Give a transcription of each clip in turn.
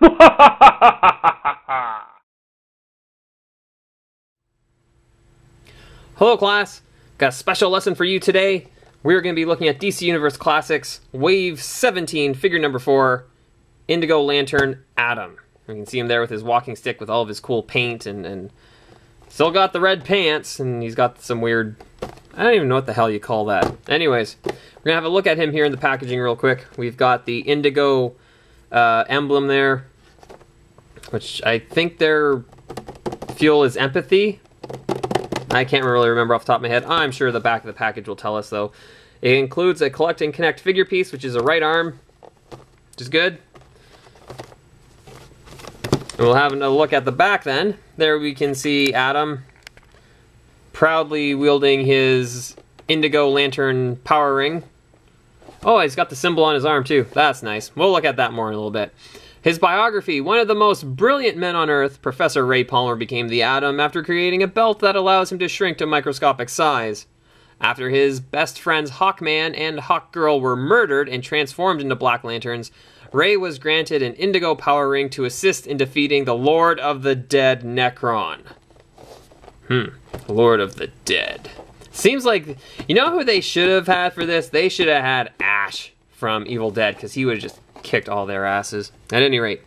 Hello class, got a special lesson for you today. We're going to be looking at DC Universe Classics, Wave 17, figure number 4, Indigo Lantern Atom. You can see him there with his walking stick with all of his cool paint and still got the red pants, and he's got some weird, I don't even know what the hell you call that. Anyways, we're going to have a look at him here in the packaging real quick. We've got the Indigo emblem there, which I think their fuel is empathy. I can't really remember off the top of my head. I'm sure the back of the package will tell us, though. It includes a collect and connect figure piece, which is a right arm, which is good. And we'll have a look at the back then. There we can see Atom proudly wielding his Indigo Lantern power ring. Oh, he's got the symbol on his arm, too. That's nice. We'll look at that more in a little bit. His biography: one of the most brilliant men on Earth, Professor Ray Palmer became the Atom after creating a belt that allows him to shrink to microscopic size. After his best friends Hawkman and Hawkgirl were murdered and transformed into Black Lanterns, Ray was granted an Indigo power ring to assist in defeating the Lord of the Dead, Necron. Lord of the Dead. Seems like, you know who they should have had for this? They should have had Ash from Evil Dead, because he would have just kicked all their asses. At any rate,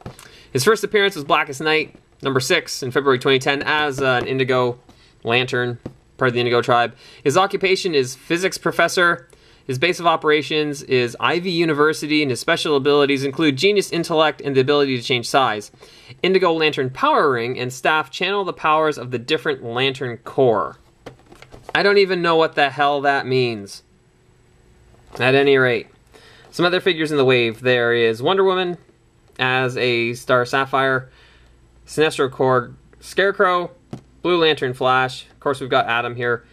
his first appearance was Blackest Night, number 6, in February 2010 as an Indigo Lantern, part of the Indigo tribe. His occupation is physics professor. His base of operations is Ivy University, and his special abilities include genius intellect and the ability to change size. Indigo Lantern power ring and staff channel the powers of the different Lantern Corps. I don't even know what the hell that means. At any rate, some other figures in the wave. There is Wonder Woman as a Star Sapphire, Sinestro Corps Scarecrow, Blue Lantern Flash. Of course, we've got Atom here.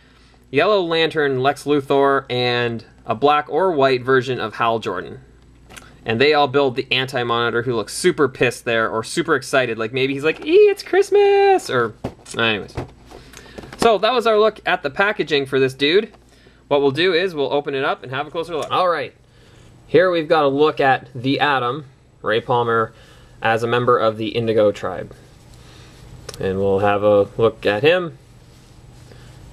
Yellow Lantern Lex Luthor, and a black or white version of Hal Jordan. And they all build the Anti-Monitor, who looks super pissed there, or super excited. Like maybe he's like, it's Christmas! Or, anyways. So that was our look at the packaging for this dude. What we'll do is we'll open it up and have a closer look. Alright. Here we've got a look at the Atom, Ray Palmer, as a member of the Indigo tribe. And we'll have a look at him,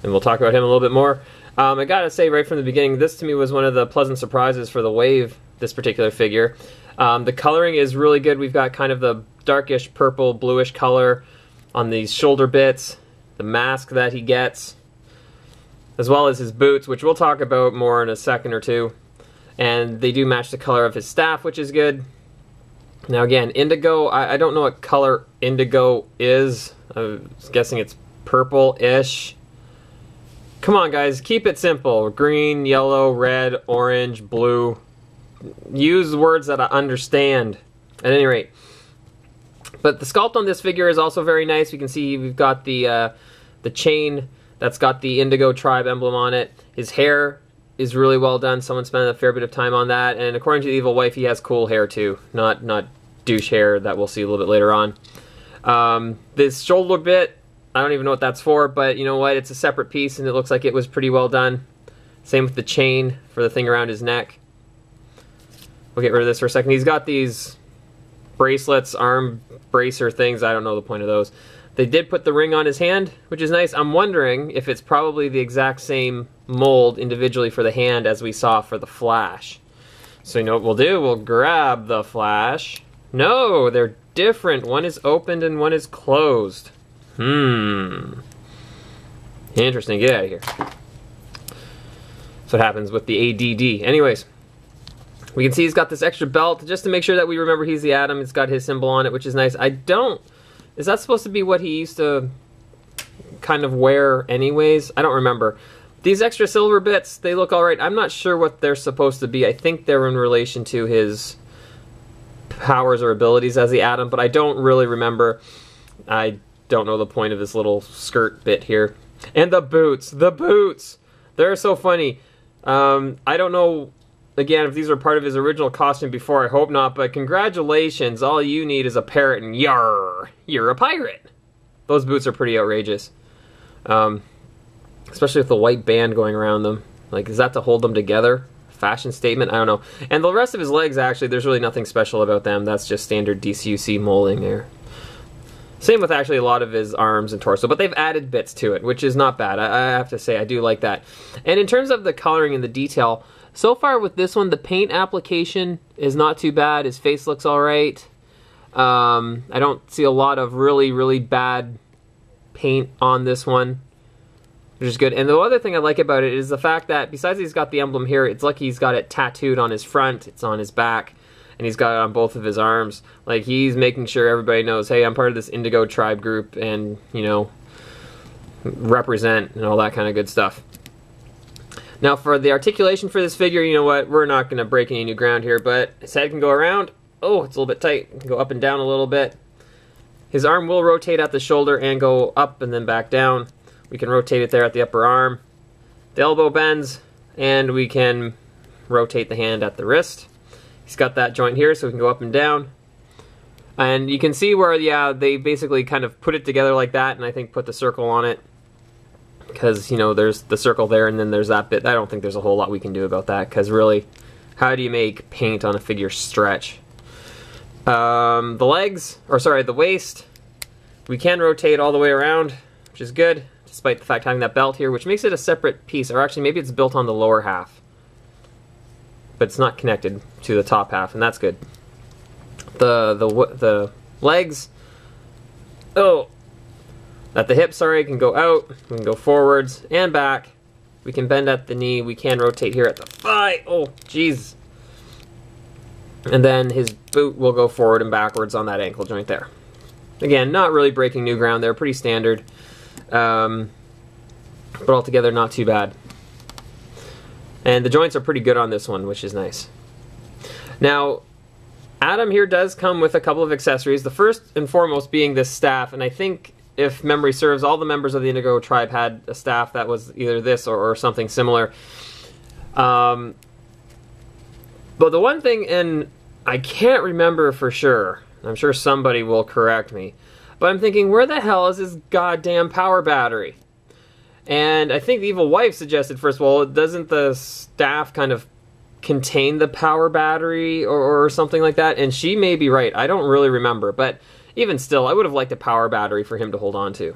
and we'll talk about him a little bit more. I gotta say right from the beginning, this to me was one of the pleasant surprises for the wave, this particular figure. The coloring is really good. We've got kind of the darkish purple, bluish color on these shoulder bits, the mask that he gets, as well as his boots, which we'll talk about more in a second or two. And they do match the color of his staff, which is good. Now again, Indigo, I don't know what color Indigo is. I was guessing it's purple-ish. Come on guys, keep it simple. Green, yellow, red, orange, blue. Use words that I understand. At any rate. But the sculpt on this figure is also very nice. You can see we've got the chain that's got the Indigo tribe emblem on it. His hair is really well done. Someone spent a fair bit of time on that, and according to the Evil Wife, he has cool hair too, not douche hair that we'll see a little bit later on. This shoulder bit, I don't even know what that's for, but you know what, it's a separate piece, and it looks like it was pretty well done. Same with the chain for the thing around his neck. We'll get rid of this for a second. He's got these bracelets, arm bracer things, I don't know the point of those. They did put the ring on his hand, which is nice. I'm wondering if it's probably the exact same mold individually for the hand as we saw for the Flash. So you know what we'll do? We'll grab the Flash. No, they're different. One is opened and one is closed. Interesting. Get out of here. That's what happens with the ADD. Anyways, we can see he's got this extra belt just to make sure that we remember he's the Atom. It's got his symbol on it, which is nice. Is that supposed to be what he used to kind of wear anyways? I don't remember. These extra silver bits, they look alright. I'm not sure what they're supposed to be. I think they're in relation to his powers or abilities as the Atom, but I don't really remember. I don't know the point of this little skirt bit here. And the boots! The boots! They're so funny. I don't know, again, if these are part of his original costume before. I hope not, but congratulations. All you need is a parrot and yarr, you're a pirate. Those boots are pretty outrageous. Especially with the white band going around them. Like, is that to hold them together? fashion statement, I don't know. And the rest of his legs, actually, there's really nothing special about them. That's just standard DCUC molding there. Same with actually a lot of his arms and torso, but they've added bits to it, which is not bad. I have to say, I do like that. And in terms of the coloring and the detail, so far with this one, the paint application is not too bad. His face looks all right. I don't see a lot of really, really bad paint on this one, which is good. And the other thing I like about it is the fact that besides he's got the emblem here, it's like he's got it tattooed on his front, it's on his back, and he's got it on both of his arms. Like, he's making sure everybody knows, hey, I'm part of this Indigo tribe group, and, you know, represent and all that kind of good stuff. Now, for the articulation for this figure, you know what, we're not going to break any new ground here, but his head can go around. Oh, it's a little bit tight. It can go up and down a little bit. His arm will rotate at the shoulder and go up and then back down. We can rotate it there at the upper arm. The elbow bends, and we can rotate the hand at the wrist. He's got that joint here, so we can go up and down. And you can see where, yeah, they basically kind of put it together like that, and I think put the circle on it. Because, you know, there's the circle there, and then there's that bit. I don't think there's a whole lot we can do about that, because really, how do you make paint on a figure stretch? The legs, or sorry, the waist, we can rotate all the way around, which is good, despite the fact having that belt here, which makes it a separate piece, or actually maybe it's built on the lower half. But it's not connected to the top half, and that's good. The legs, oh, at the hip, sorry, can go out, we can go forwards and back. We can bend at the knee, we can rotate here at the thigh, oh, jeez. And then his boot will go forward and backwards on that ankle joint there. Again, not really breaking new ground there, pretty standard. But altogether, not too bad. And the joints are pretty good on this one, which is nice. Now, Adam here does come with a couple of accessories. The first and foremost being this staff, and I think, if memory serves, all the members of the Indigo tribe had a staff that was either this or something similar. But the one thing, and I can't remember for sure, I'm sure somebody will correct me, but I'm thinking, where the hell is this goddamn power battery? And I think the evil wife suggested, first of all, doesn't the staff kind of contain the power battery or something like that? And she may be right. I don't really remember. But even still, I would have liked a power battery for him to hold on to.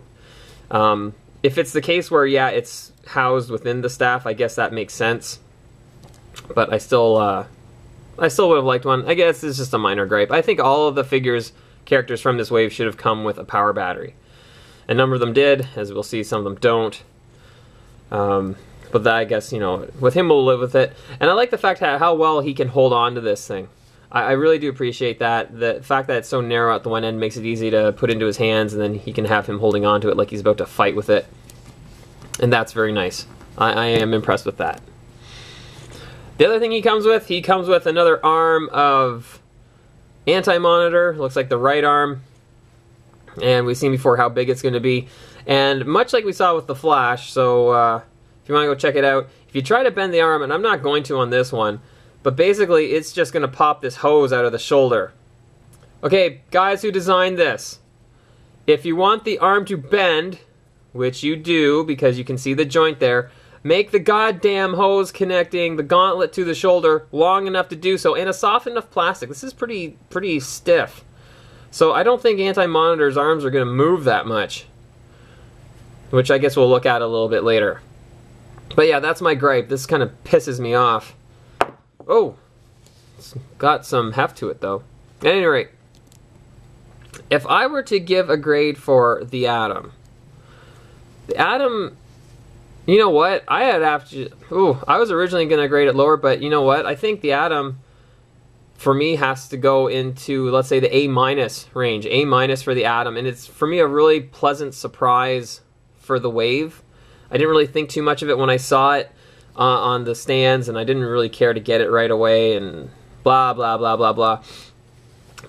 If it's the case where, yeah, it's housed within the staff, I guess that makes sense. But I still would have liked one. I guess it's just a minor gripe. I think all of the characters from this wave should have come with a power battery. A number of them did, as we'll see, some of them don't. But that, I guess, you know, with him we'll live with it. And I like the fact how well he can hold on to this thing. I really do appreciate that. The fact that it's so narrow at the one end makes it easy to put into his hands, and then he can have him holding on to it like he's about to fight with it. And that's very nice. I am impressed with that. The other thing he comes with another arm of anti-monitor. Looks like the right arm. And we've seen before how big it's going to be. And much like we saw with the Flash, so if you want to go check it out, if you try to bend the arm, and I'm not going to on this one, but basically it's just going to pop this hose out of the shoulder. Okay, guys who designed this, if you want the arm to bend, which you do because you can see the joint there, make the goddamn hose connecting the gauntlet to the shoulder long enough to do so, and a soft enough plastic. This is pretty stiff. So I don't think Anti-Monitor's arms are going to move that much, which I guess we'll look at a little bit later. But yeah, that's my gripe. This kind of pisses me off. Oh, it's got some heft to it though. At any rate, if I were to give a grade for the Atom, you know what? I was originally going to grade it lower, but you know what? I think the Atom, for me, has to go into, let's say, the A- range. A- for the Atom, and it's, for me, a really pleasant surprise for the wave. I didn't really think too much of it when I saw it on the stands, and I didn't really care to get it right away, and blah, blah, blah, blah, blah.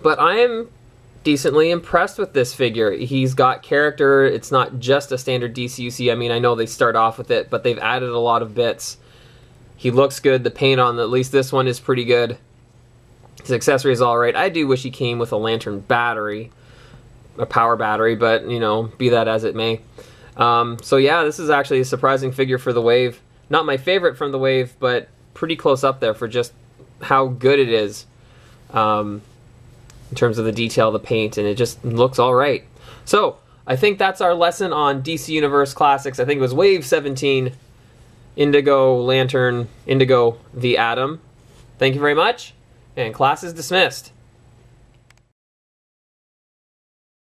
But I am decently impressed with this figure. He's got character. It's not just a standard DCUC. I mean, I know they start off with it, but they've added a lot of bits. He looks good. The paint on at least this one is pretty good. His accessory is alright. I do wish he came with a lantern battery, a power battery, but, you know, be that as it may. So yeah, this is actually a surprising figure for the wave. Not my favorite from the wave, but pretty close up there for just how good it is in terms of the detail of the paint, and it just looks all right. So I think that's our lesson on DC Universe Classics. I think it was Wave 17, Indigo Lantern, Indigo the Atom. Thank you very much, and class is dismissed.